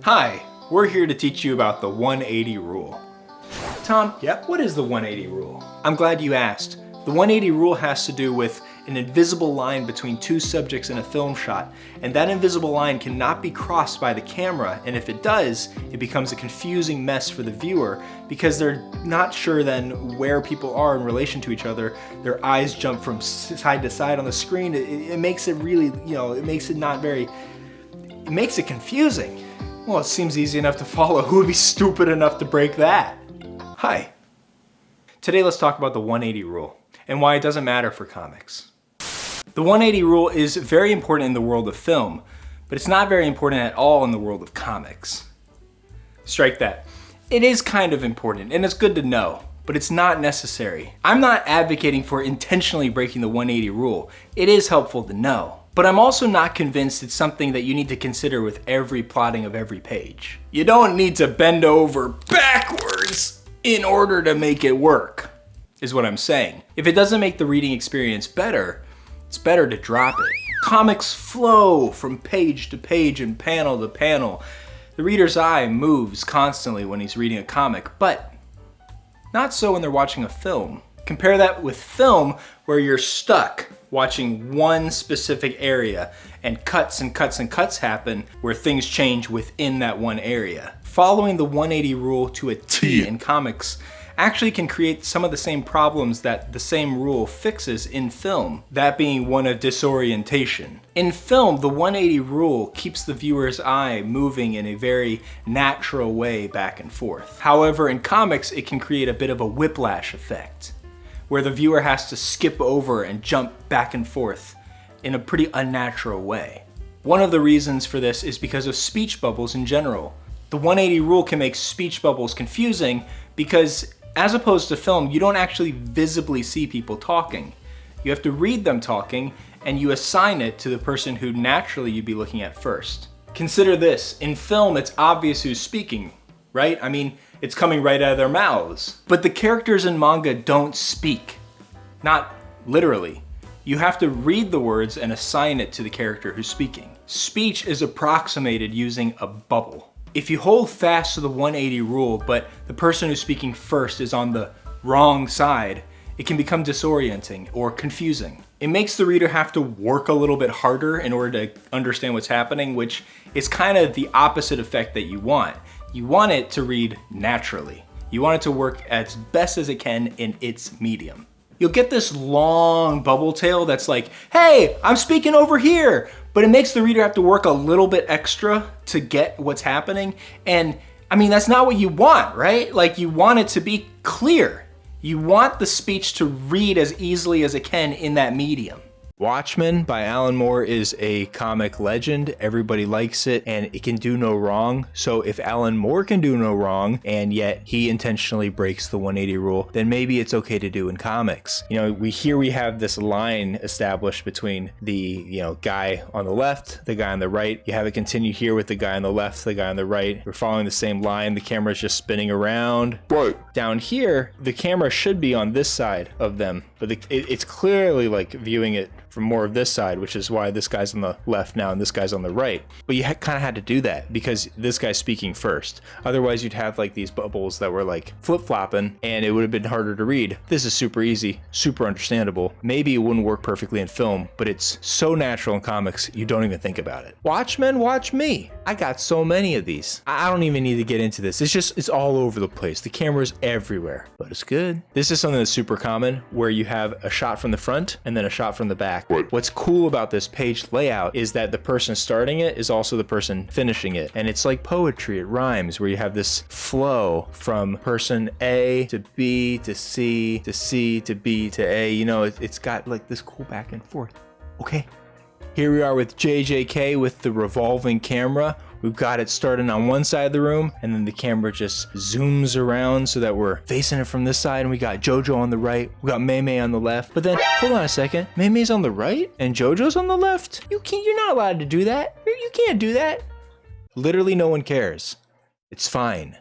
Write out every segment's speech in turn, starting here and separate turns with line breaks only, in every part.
Hi, we're here to teach you about the 180 rule. Tom,
Yep.
what is the 180 rule? I'm glad you asked. The 180 rule has to do with an invisible line between two subjects in a film shot, and that invisible line cannot be crossed by the camera, and if it does, it becomes a confusing mess for the viewer because they're not sure then where people are in relation to each other. Their eyes jump from side to side on the screen. It makes it really, it makes it confusing. Well, it seems easy enough to follow. Who would be stupid enough to break that? Hi. Today let's talk about the 180 rule and why it doesn't matter for comics. The 180 rule is very important in the world of film, but it's not very important at all in the world of comics. Strike that. It is kind of important and it's good to know, but it's not necessary. I'm not advocating for intentionally breaking the 180 rule. It is helpful to know. But I'm also not convinced it's something that you need to consider with every plotting of every page. You don't need to bend over backwards in order to make it work, is what I'm saying. If it doesn't make the reading experience better, it's better to drop it. Comics flow from page to page and panel to panel. The reader's eye moves constantly when he's reading a comic, but not so when they're watching a film. Compare that with film, where you're stuck watching one specific area and cuts and cuts and cuts happen where things change within that one area. Following the 180 rule to a T in comics actually can create some of the same problems that the same rule fixes in film, that being one of disorientation. In film, the 180 rule keeps the viewer's eye moving in a very natural way back and forth. However, in comics, it can create a bit of a whiplash effect, where the viewer has to skip over and jump back and forth in a pretty unnatural way. One of the reasons for this is because of speech bubbles in general. The 180 rule can make speech bubbles confusing because, as opposed to film, you don't actually visibly see people talking. You have to read them talking, and you assign it to the person who naturally you'd be looking at first. Consider this, in film it's obvious who's speaking, right? I mean, it's coming right out of their mouths. But the characters in manga don't speak. Not literally. You have to read the words and assign it to the character who's speaking. Speech is approximated using a bubble. If you hold fast to the 180 rule, but the person who's speaking first is on the wrong side, it can become disorienting or confusing. It makes the reader have to work a little bit harder in order to understand what's happening, which is kind of the opposite effect that you want. You want it to read naturally. You want it to work as best as it can in its medium. You'll get this long bubble tail that's like, hey, I'm speaking over here, but it makes the reader have to work a little bit extra to get what's happening. And I mean, that's not what you want, right? Like, you want it to be clear. You want the speech to read as easily as it can in that medium. Watchmen by Alan Moore is a comic legend. Everybody likes it and it can do no wrong. So if Alan Moore can do no wrong and yet he intentionally breaks the 180 rule, then maybe it's okay to do in comics. We have this line established between the, guy on the left, the guy on the right. You have it continue here with the guy on the left, the guy on the right. We're following the same line. The camera's just spinning around. Right. Down here, the camera should be on this side of them, but it's clearly like viewing it from more of this side, which is why this guy's on the left now and this guy's on the right. But you kind of had to do that because this guy's speaking first. Otherwise you'd have like these bubbles that were like flip-flopping and it would have been harder to read. This is super easy, super understandable. Maybe it wouldn't work perfectly in film, but it's so natural in comics you don't even think about it. Watchmen, watch me. I got so many of these. I don't even need to get into this. It's all over the place. The camera's everywhere, but it's good. This is something that's super common where you have a shot from the front and then a shot from the back. Right. What's cool about this page layout is that the person starting it is also the person finishing it. And it's like poetry, it rhymes, where you have this flow from person A to B to C to C to B to A. It's got like this cool back and forth. Okay. Here we are with JJK with the revolving camera. We've got it starting on one side of the room, and then the camera just zooms around so that we're facing it from this side, and we got JoJo on the right, we got Mei Mei on the left. But then, hold on a second, Mei Mei's on the right, and JoJo's on the left? You're not allowed to do that. You can't do that. Literally no one cares. It's fine.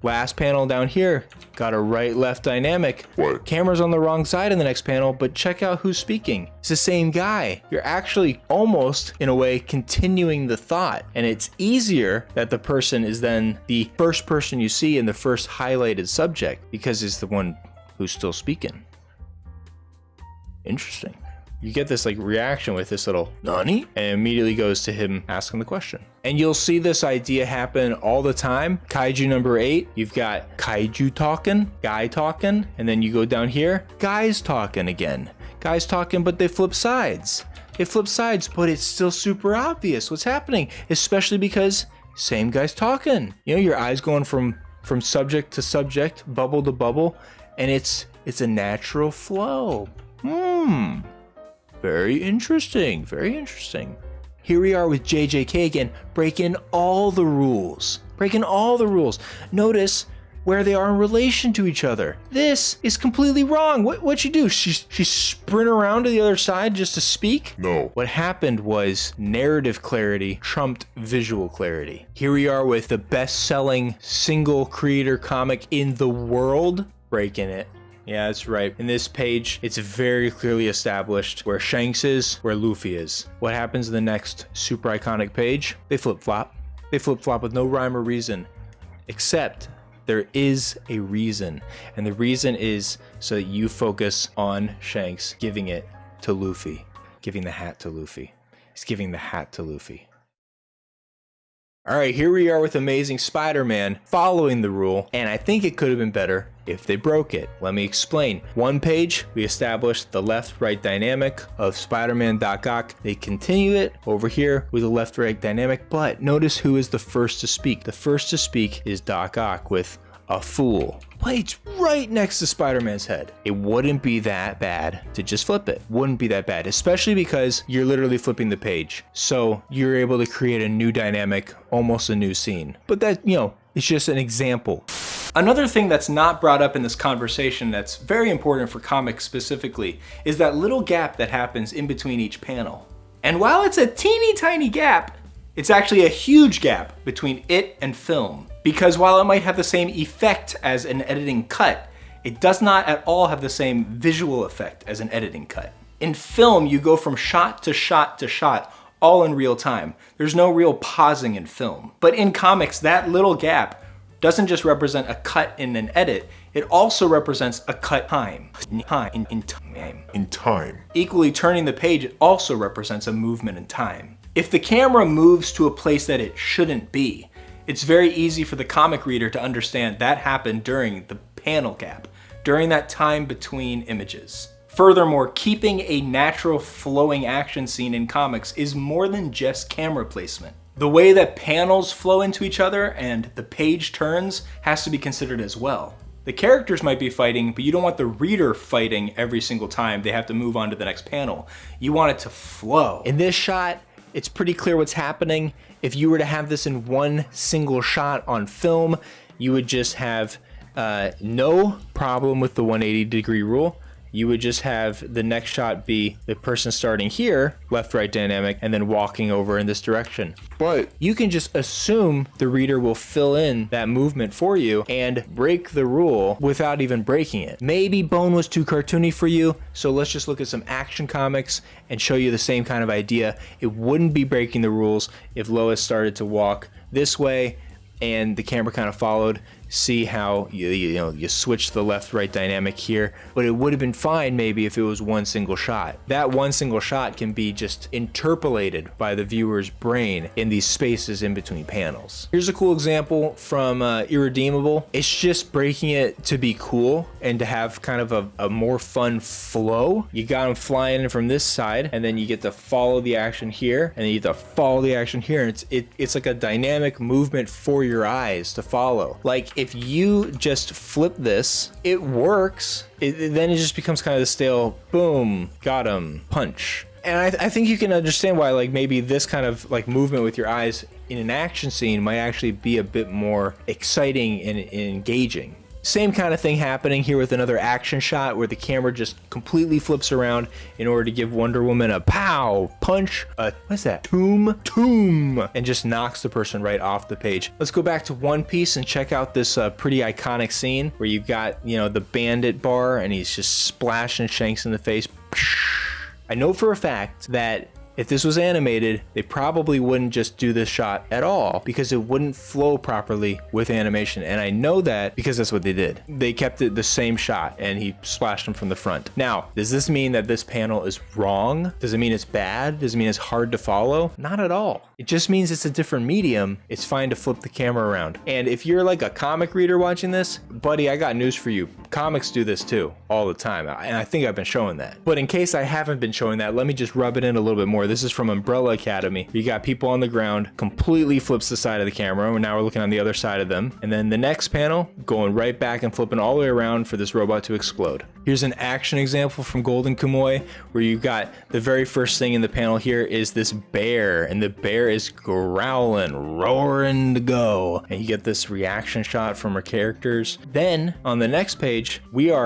Last panel down here, got a right-left dynamic.
What?
Camera's on the wrong side in the next panel, but check out who's speaking. It's the same guy. You're actually almost, in a way, continuing the thought. And it's easier that the person is then the first person you see and the first highlighted subject because it's the one who's still speaking. Interesting. You get this like reaction with this little "Nani?" and it immediately goes to him asking the question. And you'll see this idea happen all the time. Kaiju number 8, you've got kaiju talking, guy talking, and then you go down here, guys talking again. Guys talking, but they flip sides. They flip sides, but it's still super obvious what's happening, especially because same guy's talking. You know, your eyes going from subject to subject, bubble to bubble, and it's a natural flow. Very interesting, very interesting. Here we are with JJK again, breaking all the rules. Notice where they are in relation to each other. This is completely wrong. What'd she do? She sprint around to the other side just to speak?
No.
What happened was narrative clarity trumped visual clarity. Here we are with the best-selling single creator comic in the world, breaking it. Yeah, that's right. In this page, it's very clearly established where Shanks is, where Luffy is. What happens in the next super iconic page? They flip-flop. They flip-flop with no rhyme or reason, except there is a reason. And the reason is so that you focus on Shanks giving it to Luffy, giving the hat to Luffy. He's giving the hat to Luffy. All right, here we are with Amazing Spider-Man following the rule, and I think it could have been better if they broke it. Let me explain. One page, we established the left-right dynamic of Spider-Man Doc Ock. They continue it over here with the left-right dynamic, but notice who is the first to speak. The first to speak is Doc Ock with "a fool." Placed right next to Spider-Man's head. It wouldn't be that bad to just flip it. Wouldn't be that bad, especially because you're literally flipping the page. So you're able to create a new dynamic, almost a new scene. But that, it's just an example. Another thing that's not brought up in this conversation that's very important for comics specifically is that little gap that happens in between each panel. And while it's a teeny tiny gap, it's actually a huge gap between it and film. Because while it might have the same effect as an editing cut, it does not at all have the same visual effect as an editing cut. In film, you go from shot to shot to shot, all in real time. There's no real pausing in film. But in comics, that little gap doesn't just represent a cut in an edit, it also represents a cut time. In time. Equally, turning the page, it also represents a movement in time. If the camera moves to a place that it shouldn't be, it's very easy for the comic reader to understand that happened during the panel gap, during that time between images. Furthermore, keeping a natural flowing action scene in comics is more than just camera placement. The way that panels flow into each other and the page turns has to be considered as well. The characters might be fighting, but you don't want the reader fighting every single time they have to move on to the next panel. You want it to flow. In this shot, it's pretty clear what's happening. If you were to have this in one single shot on film, you would just have no problem with the 180-degree rule. You would just have the next shot be the person starting here, left-right dynamic, and then walking over in this direction.
But
you can just assume the reader will fill in that movement for you and break the rule without even breaking it. Maybe Bone was too cartoony for you, so let's just look at some action comics and show you the same kind of idea. It wouldn't be breaking the rules if Lois started to walk this way and the camera kind of followed. See how you switch the left-right dynamic here, but it would have been fine maybe if it was one single shot. That one single shot can be just interpolated by the viewer's brain in these spaces in between panels. Here's a cool example from Irredeemable. It's just breaking it to be cool and to have kind of a more fun flow. You got them flying in from this side, and then you get to follow the action here, and then you get to follow the action here, and it's like a dynamic movement for your eyes to follow. Like, if you just flip this, it works. Then it just becomes kind of the stale, boom, got him, punch. And I think you can understand why, like, maybe this kind of like movement with your eyes in an action scene might actually be a bit more exciting and engaging. Same kind of thing happening here with another action shot where the camera just completely flips around in order to give Wonder Woman a pow, punch, what's that? Tomb, and just knocks the person right off the page. Let's go back to One Piece and check out this pretty iconic scene where you've got, you know, the bandit bar and he's just splashing Shanks in the face. I know for a fact that if this was animated, they probably wouldn't just do this shot at all because it wouldn't flow properly with animation. And I know that because that's what they did. They kept it the same shot and he splashed him from the front. Now, does this mean that this panel is wrong? Does it mean it's bad? Does it mean it's hard to follow? Not at all. It just means it's a different medium. It's fine to flip the camera around. And if you're like a comic reader watching this, buddy, I got news for you. Comics do this too, all the time. And I think I've been showing that. But in case I haven't been showing that, let me just rub it in a little bit more. This is from Umbrella Academy. You got people on the ground, completely flips the side of the camera. And now we're looking on the other side of them. And then the next panel, going right back and flipping all the way around for this robot to explode. Here's an action example from Golden Kamuy, where you've got the very first thing in the panel here is this bear, and the bear is growling, roaring to go. And you get this reaction shot from our characters. Then on the next page, we're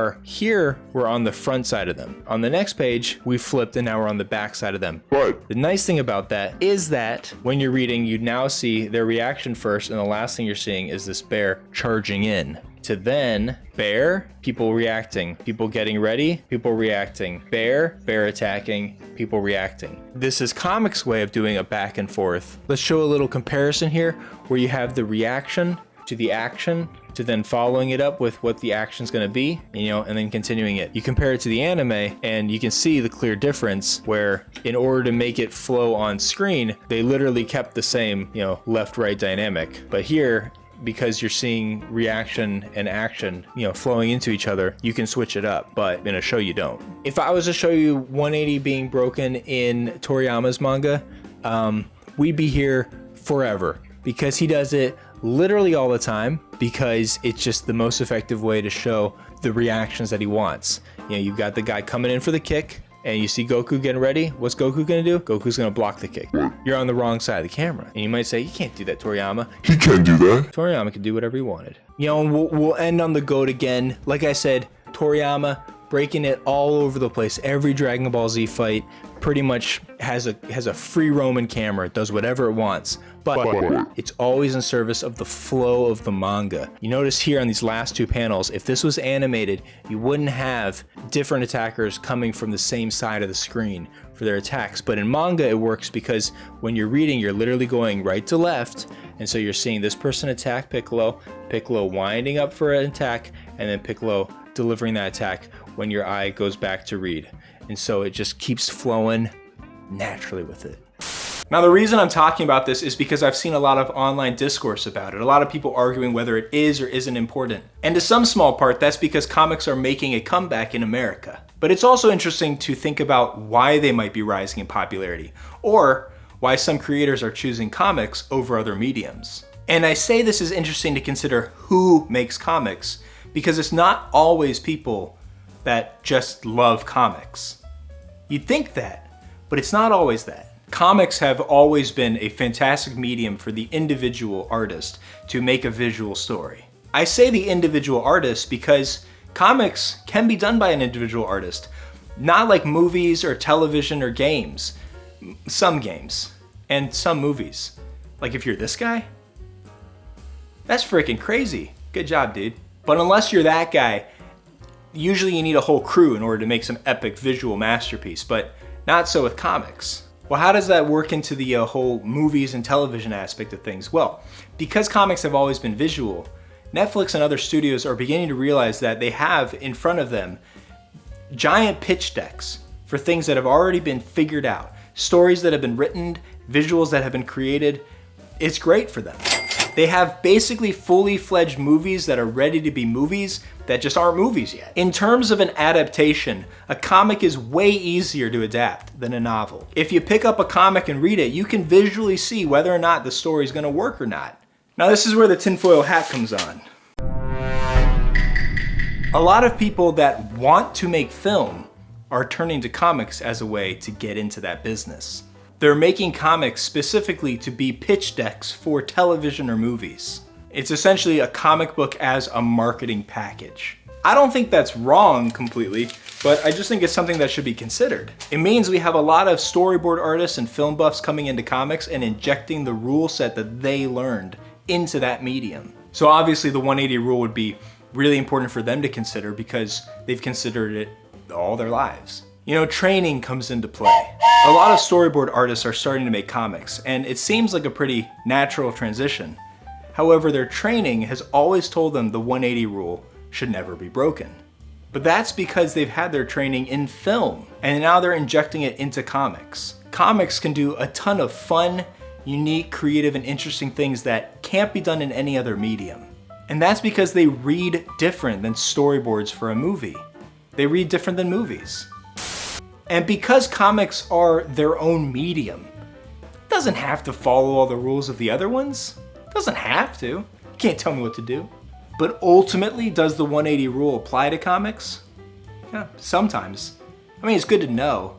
on the front side of them. On the next page, we flipped and now we're on the back side of them. Right. The nice thing about that is that when you're reading, you now see their reaction first, and the last thing you're seeing is this bear charging in. To then bear, people reacting, people getting ready, people reacting, bear attacking, people reacting. This is comics' way of doing a back and forth. Let's show a little comparison here where you have the reaction to the action to then following it up with what the action's going to be, you know, and then continuing it. You compare it to the anime and you can see the clear difference where in order to make it flow on screen, they literally kept the same, you know, left-right dynamic. But here, because you're seeing reaction and action, you know, flowing into each other, you can switch it up, but in a show you don't. If I was to show you 180 being broken in Toriyama's manga, we'd be here forever because he does it literally all the time because it's just the most effective way to show the reactions that he wants. You know, you've got the guy coming in for the kick, and you see Goku getting ready. What's Goku gonna do? Goku's gonna block the kick. You're on the wrong side of the camera. And you might say, you can't do that, Toriyama.
He can't do that.
Toriyama can do whatever he wanted. You know, and we'll end on the GOAT again. Like I said, Toriyama breaking it all over the place. Every Dragon Ball Z fight pretty much has a free roaming camera. It does whatever it wants. But it's always in service of the flow of the manga. You notice here on these last two panels, if this was animated, you wouldn't have different attackers coming from the same side of the screen for their attacks. But in manga, it works because when you're reading, you're literally going right to left. And so you're seeing this person attack Piccolo, Piccolo winding up for an attack, and then Piccolo delivering that attack when your eye goes back to read. And so it just keeps flowing naturally with it.
Now the reason I'm talking about this is because I've seen a lot of online discourse about it. A lot of people arguing whether it is or isn't important. And to some small part, that's because comics are making a comeback in America. But it's also interesting to think about why they might be rising in popularity, or why some creators are choosing comics over other mediums. And I say this is interesting to consider who makes comics, because it's not always people that just love comics. You'd think that, but it's not always that. Comics have always been a fantastic medium for the individual artist to make a visual story. I say the individual artist because comics can be done by an individual artist, not like movies or television or games. Some games and some movies. Like if you're this guy, that's freaking crazy. Good job, dude. But unless you're that guy, usually you need a whole crew in order to make some epic visual masterpiece, but not so with comics. Well, how does that work into the whole movies and television aspect of things? Well, because comics have always been visual, Netflix and other studios are beginning to realize that they have in front of them giant pitch decks for things that have already been figured out, stories that have been written, visuals that have been created. It's great for them. They have basically fully fledged movies that are ready to be movies that just aren't movies yet. In terms of an adaptation, a comic is way easier to adapt than a novel. If you pick up a comic and read it, you can visually see whether or not the story is gonna work or not. Now this is where the tinfoil hat comes on. A lot of people that want to make film are turning to comics as a way to get into that business. They're making comics specifically to be pitch decks for television or movies. It's essentially a comic book as a marketing package. I don't think that's wrong completely, but I just think it's something that should be considered. It means we have a lot of storyboard artists and film buffs coming into comics and injecting the rule set that they learned into that medium. So obviously the 180 rule would be really important for them to consider because they've considered it all their lives. You know, training comes into play. A lot of storyboard artists are starting to make comics, and it seems like a pretty natural transition. However, their training has always told them the 180 rule should never be broken. But that's because they've had their training in film, and now they're injecting it into comics. Comics can do a ton of fun, unique, creative, and interesting things that can't be done in any other medium. And that's because they read different than storyboards for a movie. They read different than movies. And because comics are their own medium, it doesn't have to follow all the rules of the other ones. It doesn't have to. You can't tell me what to do. But ultimately, does the 180 rule apply to comics? Yeah, sometimes. I mean, it's good to know.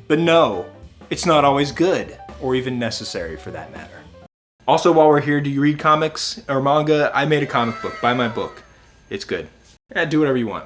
But no, it's not always good, or even necessary for that matter. Also, while we're here, do you read comics or manga? I made a comic book. Buy my book. It's good. Yeah, do whatever you want.